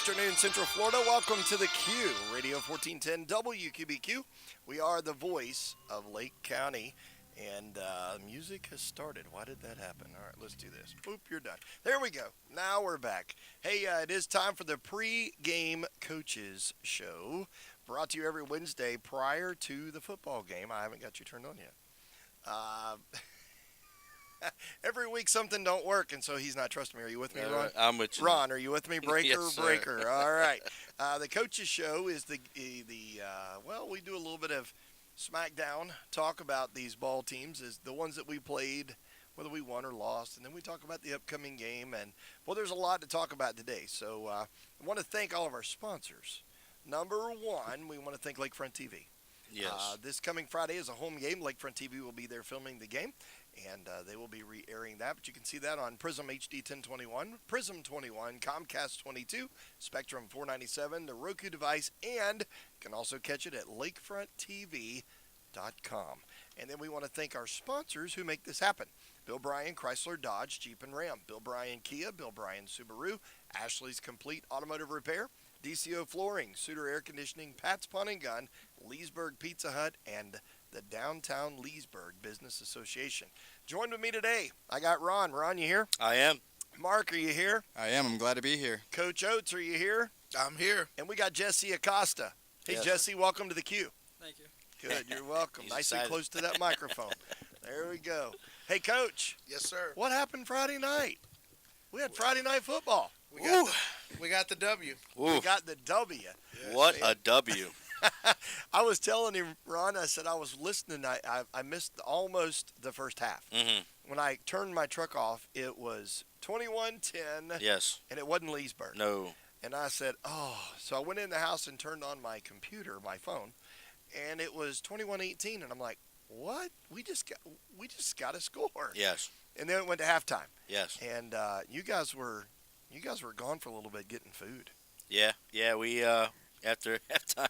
afternoon, Central Florida. Welcome to the Q, Radio 1410 WQBQ. We are the voice of Lake County, and music has started. Why did that happen? All right, let's do this. Boop, you're done. There we go. Now we're back. Hey, it is time for the pre-game coaches show, brought to you every Wednesday prior to the football game. I haven't got you turned on yet. Every week something don't work, and so he's not trusting me. Are you with me, Ron? I'm with you. Ron, are you with me? Breaker, Yes, sir. breaker. All right. The coaches show is well, we do a little bit of smackdown, talk about these ball teams, is the ones that we played, whether we won or lost, and then we talk about the upcoming game. And well, there's a lot to talk about today. So I want to thank all of our sponsors. Number one, we want to thank Lakefront TV. Yes. This coming Friday is a home game. Lakefront TV will be there filming the game, and they will be re-airing that. But you can see that on Prism HD 1021, Prism 21, Comcast 22, Spectrum 497, the Roku device, and you can also catch it at lakefronttv.com. And then we want to thank our sponsors who make this happen. Bill Bryan, Chrysler, Dodge, Jeep, and Ram. Bill Bryan, Kia. Bill Bryan, Subaru. Ashley's Complete Automotive Repair. DCO Flooring, Suter Air Conditioning, Pat's Pawn and Gun, Leesburg Pizza Hut, and the Downtown Leesburg Business Association. Joined with me today, I got Ron. Ron, you here? I am. Mark, are you here? I am. I'm glad to be here. Coach Oates, are you here? I'm here. And we got Jesse Acosta. Hey, Yes. Jesse, welcome to the Q. Thank you. Good, you're welcome. He's Nice and excited. close to that microphone. There we go. Hey, Coach, Yes, sir. what happened Friday night? We had Friday night football. We got the W. We Ooh, got the W. what a W. I was telling him, Ron, I said I was listening. I missed almost the first half. Mm-hmm. When I turned my truck off, it was 21-10, Yes. and it wasn't Leesburg. No. And I said, oh. So I went in the house and turned on my computer, my phone, and it was 21-18. And I'm like, what? We just got a score. Yes. And then it went to halftime. Yes. And you guys were gone for a little bit getting food. Yeah. Yeah. We after halftime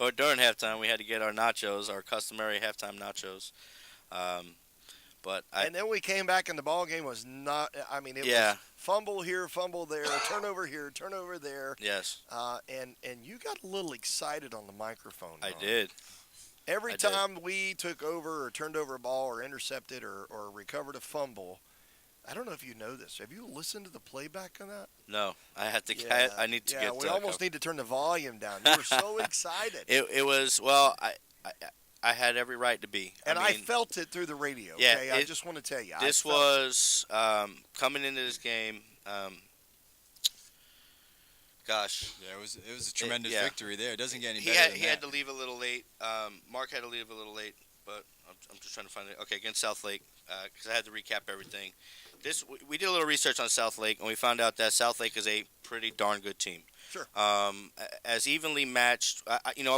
or during halftime, we had to get our nachos, our customary halftime nachos. But And then we came back, and the ball game was not. I mean, it Yeah. was fumble here, fumble there, turnover here, turnover there. yes, And you got a little excited on the microphone. I Ron. did. Every I did. time we took over or turned over a ball or intercepted or recovered a fumble, I don't know if you know this. Have you listened to the playback on that? No, I had to. Yeah, I need to get. we almost need to turn the volume down. You were so excited. It was well. I had every right to be. And I mean, felt it through the radio. Yeah, Okay? I just want to tell you. this was coming into this game. Gosh, Yeah, it was a tremendous yeah. victory there. It doesn't get any he better had than he that. had to leave a little late. Mark had to leave a little late, but I'm just trying to find it. Okay, against South Lake, because I had to recap everything. We did a little research on South Lake, and we found out that South Lake is a pretty darn good team. Sure. As evenly matched,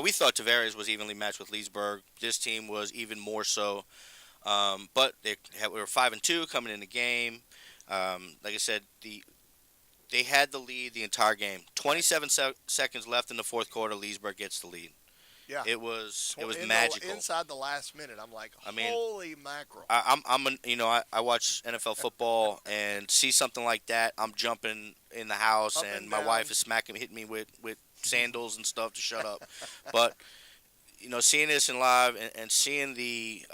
we thought Tavares was evenly matched with Leesburg. This team was even more so. But we were 5-2 coming in the game. Like I said, they had the lead the entire game. 27 seconds left in the fourth quarter. Leesburg gets the lead. Yeah. It was In magical. inside the last minute, I'm like, I mean, holy mackerel. I watch NFL football and see something like that. I'm jumping in the house Up and and my down. wife is hitting me with sandals and stuff to shut up. But seeing this in live and seeing the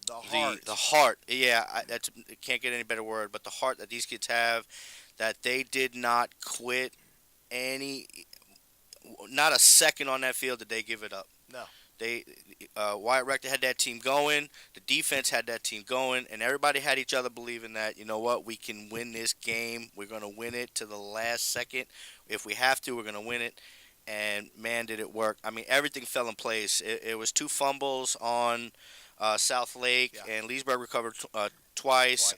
heart. Yeah, I can't get any better word. But the heart that these kids have, that they did not quit not a second on that field did they give it up. No. They Wyatt Rector had that team going. The defense had that team going, and everybody had each other believing that we can win this game. We're going to win it to the last second. If we have to, we're going to win it. And man, did it work! I mean, everything fell in place. It was 2 fumbles on South Lake, Yeah. and Leesburg recovered twice.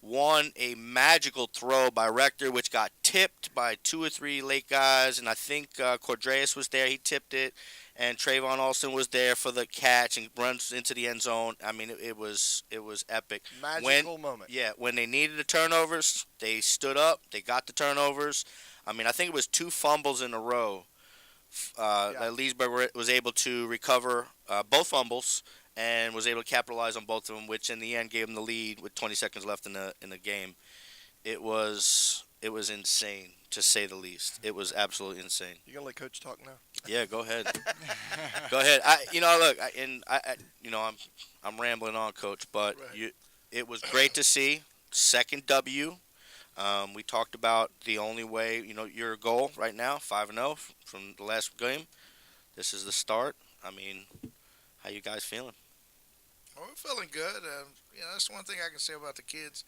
One, a magical throw by Rector, which got tipped by 2 or 3 Lake guys, and I think Cordreas was there. He tipped it, and Trayvon Alston was there for the catch and runs into the end zone. I mean, it was epic. Magical moment. Yeah, when they needed the turnovers, they stood up. They got the turnovers. I mean, I think it was 2 fumbles in a row that Leesburg was able to recover both fumbles and was able to capitalize on both of them, which in the end gave them the lead with 20 seconds left in the game. It was it was insane to say the least. It was absolutely insane. You gonna let Coach talk now? Yeah, go ahead. Go ahead. Look, I'm rambling on, Coach, but Right. it was great to see. Second W. We talked about the only way, your goal right now, 5-0 from the last game. This is the start. I mean, how you guys feeling? Well, we're feeling good. That's one thing I can say about the kids.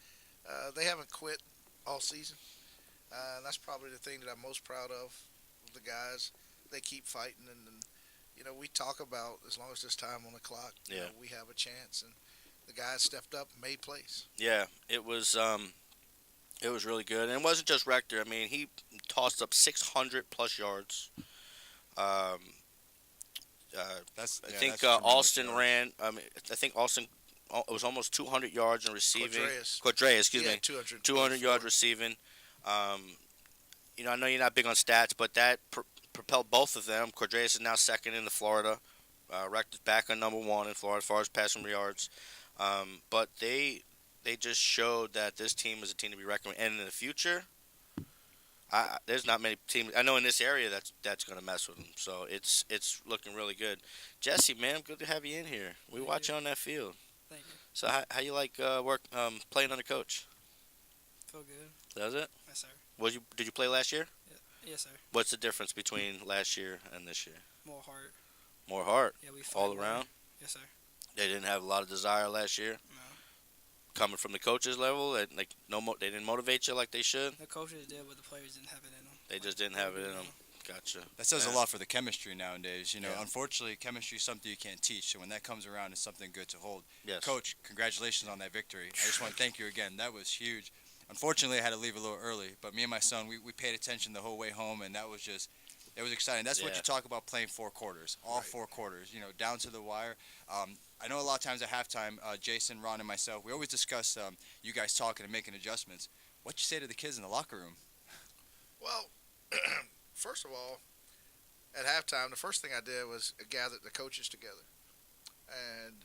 They haven't quit all season. And that's probably the thing that I'm most proud of the guys. They keep fighting, and we talk about as long as there's time on the clock, we have a chance. And the guys stepped up and made plays. Yeah, it was really good, and it wasn't just Rector. I mean, he tossed up 600 plus yards. I think Austin ran. I think Austin it was almost 200 yards in receiving. Cordrea, excuse me, 200 yards receiving. I know you're not big on stats, but that propelled both of them. Cordrea is now second in the Florida. Rector's back on number one in Florida as far as passing yards. But they just showed that this team is a team to be reckoned with. And in the future, there's not many teams I know in this area that's going to mess with them. So it's looking really good. Jesse, man, good to have you in here. We watch you on that field. Thank you. So how you like playing under coach? Feel good. Does it? Yes, sir. Did you play last year? Yes, sir. What's the difference between last year and this year? More heart. More heart Yeah, we fight all more. around. Yes, sir. They didn't have a lot of desire last year. No. Coming from the coaches level, they didn't motivate you like they should. The coaches did, but the players didn't have it in them. They just didn't have it in them. Gotcha. That says Yeah. a lot for the chemistry nowadays. Yeah. Unfortunately, chemistry is something you can't teach. So when that comes around, it's something good to hold. Yes. Coach, congratulations on that victory. I just want to thank you again. That was huge. Unfortunately, I had to leave a little early, but me and my son, we paid attention the whole way home, and it was exciting. That's what Yeah. you talk about playing 4 quarters, all Right. 4 quarters, down to the wire. I know a lot of times at halftime, Jason, Ron, and myself, we always discuss you guys talking and making adjustments. What you say to the kids in the locker room? Well, first of all, at halftime, the first thing I did was gather the coaches together. And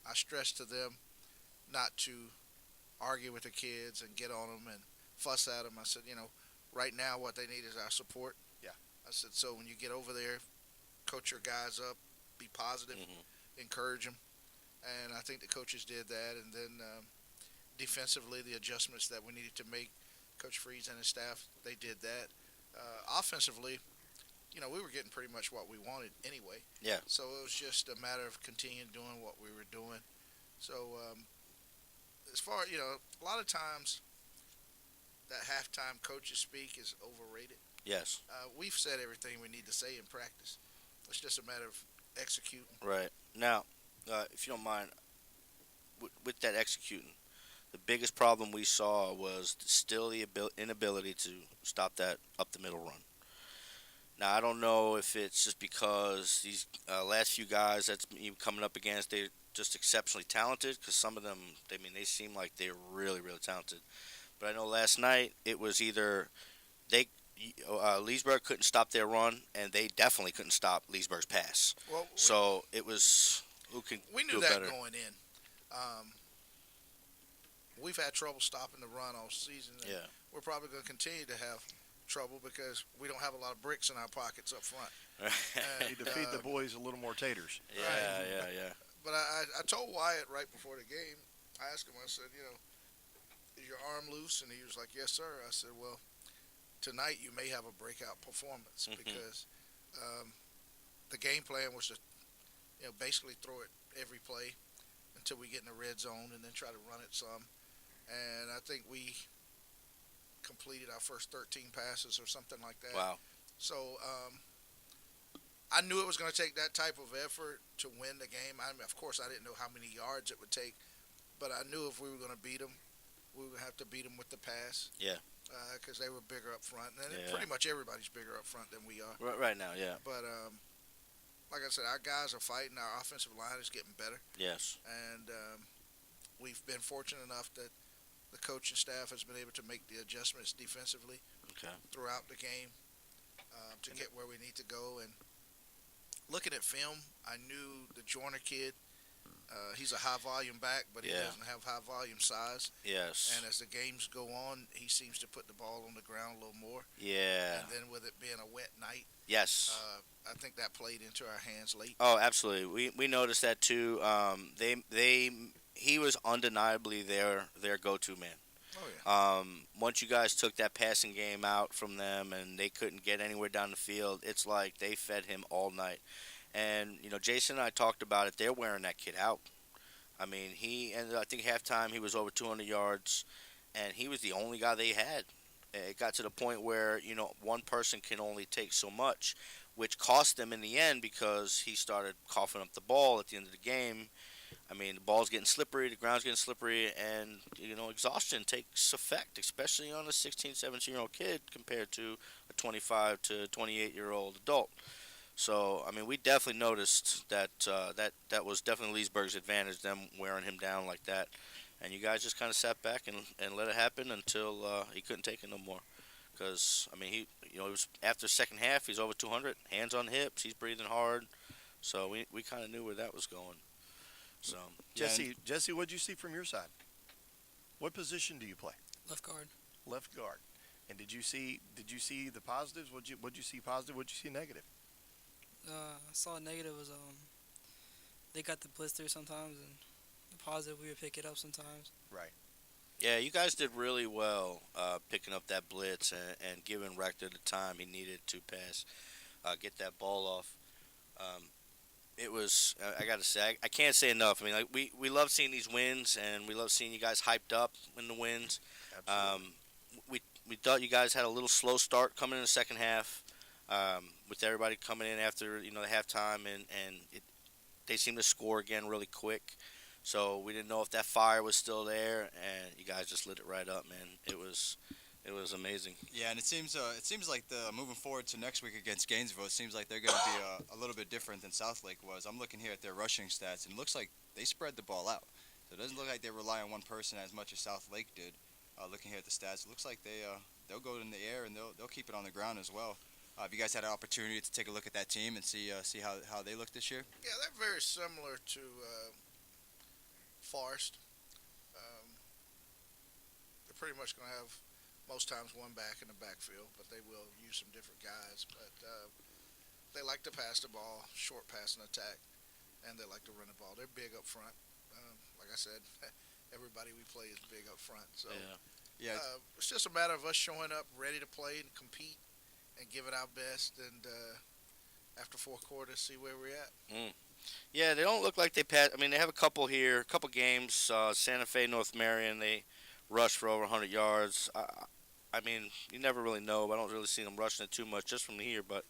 I stressed to them not to argue with the kids and get on them and fuss at them. I said, right now what they need is our support. Yeah. I said, so when you get over there, coach your guys up, be positive, Mhm. encourage them. And I think the coaches did that. And then defensively, the adjustments that we needed to make, Coach Freeze and his staff, they did that. Offensively, we were getting pretty much what we wanted anyway. Yeah. So it was just a matter of continuing doing what we were doing. So as far, a lot of times that halftime coaches speak is overrated. Yes. We've said everything we need to say in practice. It's just a matter of executing. Right. Now, if you don't mind, with that executing, the biggest problem we saw was still the inability to stop that up the middle run. Now, I don't know if it's just because these last few guys that's been coming up against, they're just exceptionally talented, because some of them, they seem like they're really, really talented. But I know last night it was either Leesburg couldn't stop their run, and they definitely couldn't stop Leesburg's pass. Well, So it was who can we do knew it that better. going in. We've had trouble stopping the run all season. And Yeah. we're probably going to continue to have trouble because we don't have a lot of bricks in our pockets up front. Need to feed the boys a little more taters. Yeah. But I told Wyatt right before the game, I asked him, I said, is your arm loose? And he was like, yes, sir. I said, well, tonight you may have a breakout performance Mhm. because the game plan was to, basically throw it every play until we get in the red zone and then try to run it some. And I think we completed our first 13 passes or something like that. Wow. So I knew it was going to take that type of effort to win the game. Of course, I didn't know how many yards it would take, but I knew if we were going to beat them, we would have to beat them with the pass. Yeah. Because they were bigger up front, and Yeah. pretty much everybody's bigger up front than we are. Right now, yeah. But like I said, our guys are fighting. Our offensive line is getting better, Yes. and we've been fortunate enough that the coaching staff has been able to make the adjustments defensively Okay. throughout the game to get where we need to go. And looking at film, I knew the Joyner kid, He's a high volume back, but he Yeah. doesn't have high volume size. Yes. And as the games go on, he seems to put the ball on the ground a little more. Yeah. And then with it being a wet night, Yes. I think that played into our hands late. Oh, absolutely. We noticed that too. He was undeniably their go-to man. Oh yeah. Once you guys took that passing game out from them and they couldn't get anywhere down the field, it's like they fed him all night. And Jason and I talked about it. They're wearing that kid out. I mean, he ended. I think halftime he was over 200 yards, and he was the only guy they had. It got to the point where one person can only take so much, which cost them in the end because he started coughing up the ball at the end of the game. I mean, the ball's getting slippery, the ground's getting slippery, and exhaustion takes effect, especially on a 16, 17-year-old kid compared to a 25 to 28-year-old adult. So, I mean, we definitely noticed that that was definitely Leesburg's advantage, them wearing him down like that. And you guys just kind of sat back and let it happen until he couldn't take it no more. Because, I mean, it was after the second half, he's over 200, hands on hips, he's breathing hard. So we kind of knew where that was going. So Jesse, what'd you see from your side? What position do you play? Left guard. Left guard. And did you see the positives? What'd you see positive? What'd you see negative? I saw negative was they got the blister sometimes, and the positive we would pick it up sometimes. Right. Yeah, you guys did really well picking up that blitz and giving Rector the time he needed to get that ball off. It was, I got to say, I can't say enough. I mean, like, we love seeing these wins, and we love seeing you guys hyped up in the wins. Absolutely. We thought you guys had a little slow start coming in the second half with everybody coming in after, the halftime, and they seemed to score again really quick. So we didn't know if that fire was still there, and you guys just lit it right up, man. It was amazing. Yeah, and it seems like moving forward to next week against Gainesville, it seems like they're going to be a little bit different than Southlake was. I'm looking here at their rushing stats, and it looks like they spread the ball out. So it doesn't look like they rely on one person as much as Southlake did. Looking here at the stats, it looks like they'll go in the air and they'll keep it on the ground as well. Have you guys had an opportunity to take a look at that team and see how they look this year? Yeah, they're very similar to Forest. They're pretty much going to have most times one back in the backfield, but they will use some different guys. But they like to pass the ball, short passing attack, and they like to run the ball. They're big up front. Like I said, everybody we play is big up front. So Yeah. it's just a matter of us showing up ready to play and compete and give it our best. And after four quarters, see where we're at. Yeah, they don't look like they passed. I mean, they have a couple games. Santa Fe, North Marion, they rushed for over 100 yards. I mean, you never really know. I don't really see them rushing it too much just from here. But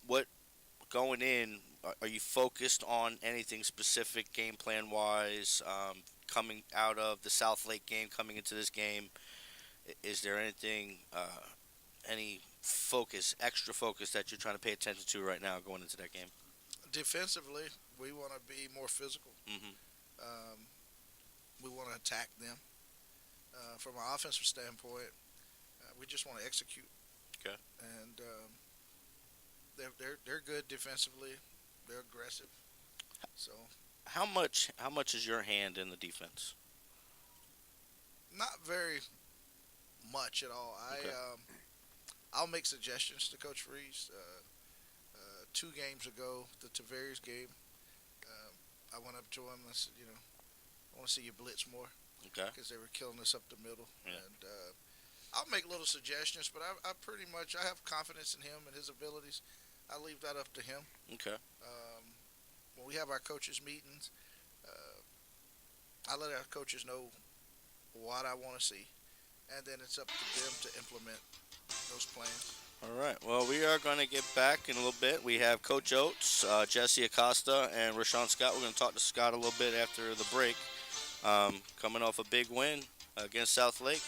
what going in, are you focused on anything specific game plan wise? Coming out of the Southlake game, coming into this game, is there anything, any extra focus that you're trying to pay attention to right now going into that game? Defensively, we want to be more physical. Mm-hmm. We want to attack them. From an offensive standpoint, we just want to execute. Okay. And they're good defensively. They're aggressive. So How much is your hand in the defense? not very much at all. Okay. I'll make suggestions to Coach Freeze. 2 games ago, the Tavares game, I went up to him and I said, I want to see you blitz more Okay. because they were killing us up the middle. Yeah. And I'll make little suggestions, but I have confidence in him and his abilities. I leave that up to him. Okay. When we have our coaches meetings, I let our coaches know what I want to see, and then it's up to them to implement those plans. All right. Well, we are going to get back in a little bit. We have Coach Oates, Jesse Acosta, and Rashawn Scott. We're going to talk to Scott a little bit after the break. Coming off a big win against Southlake.